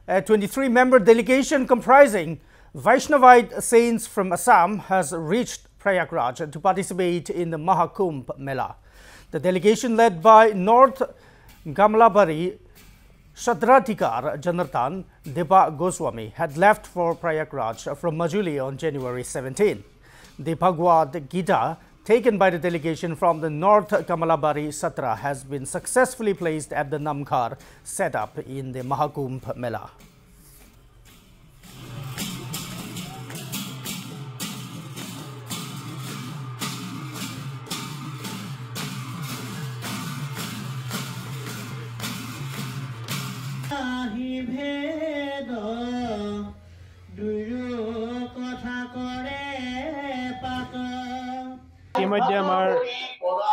A 23-member delegation comprising Vaishnavite saints from Assam has reached Prayagraj to participate in the Mahakumbh Mela. The delegation led by North Gamlabari Shadratikar Janartan Deepa Goswami had left for Prayagraj from Majuli on January 17. The Bhagavad Gita taken by the delegation from the North Kamalabari Satra has been successfully placed at the Namghar set up in the Mahakumbh Mela. ইতিমধ্যে আমাৰ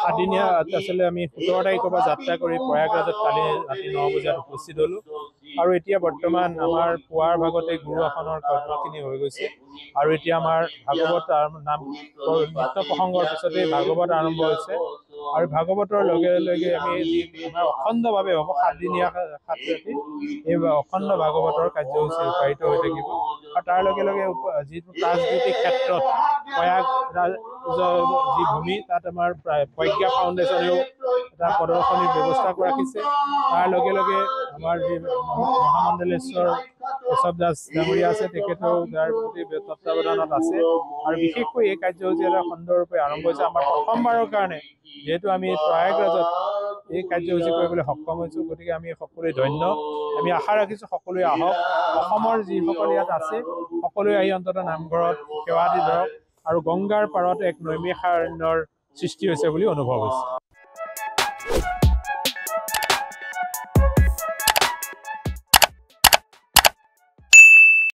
আদিনীয়া আসলে আমি 17 তাৰিখৰ পৰা যাত্ৰা কৰি প্ৰয়াগৰাজত কালি ৰাতি 9 বজাত উপস্থিত হলো আৰু এতিয়া বৰ্তমান আমাৰ পুৱাৰ ভাগতে গুৰু আসনৰ কৰ্মখিনি হৈ গৈছে আৰু এতিয়া আমাৰ ভাগৱত নাম নিত্য প্ৰসংগৰ পিছতে ভাগৱত আৰম্ভ হৈছে আৰু ভাগৱতৰ লগে লগে আমি আমাৰ অখণ্ডভাৱে হ'ব 7 দিনীয়া 7 ৰাতি এই অখণ্ড ভাগৱতৰ কাৰ্যসূচী ৰূপায়িত হৈ থাকিব আৰু তাৰ লগে লগে যিটো ৰাজনৈতিক ক্ষেত্ৰত প্ৰয়াগৰাজ যি ভূমি তাত আমাৰ প্ৰজ্ঞা ফাউণ্ডেশ্যনেও এটা প্ৰদৰ্শনীৰ ব্যৱস্থা ৰাখিছে তাৰ লগে লগে আমাৰ যি মহামণ্ডলেশ্বৰ কেশৱ দাস ডাঙৰীয়া আছে তেখেতেও যাৰ প্ৰতি তত্ত্বাৱধানত আছে আৰু বিশেষকৈ এই কাৰ্যসূচী এটা সুন্দৰৰূপে আৰম্ভ হৈছে আমাৰ প্ৰথমবাৰৰ কাৰণে যেহেতু আমি প্ৰয়াগৰাজত এই কাৰ্যসূচী কৰিবলৈ সক্ষম হৈছোঁ গতিকে আমি সকলোৱে ধন্য আমি আশা ৰাখিছোঁ সকলোৱে আহক অসমৰ যিসকল ইয়াত আছে সকলোৱে আহি অন্ততঃ নামঘৰত সেৱা দি ধৰক আৰু গংগাৰ পাৰত এক নৈমিষাৰণ্যৰ সৃষ্টি হৈছে বুলি অনুভৱ হৈছে।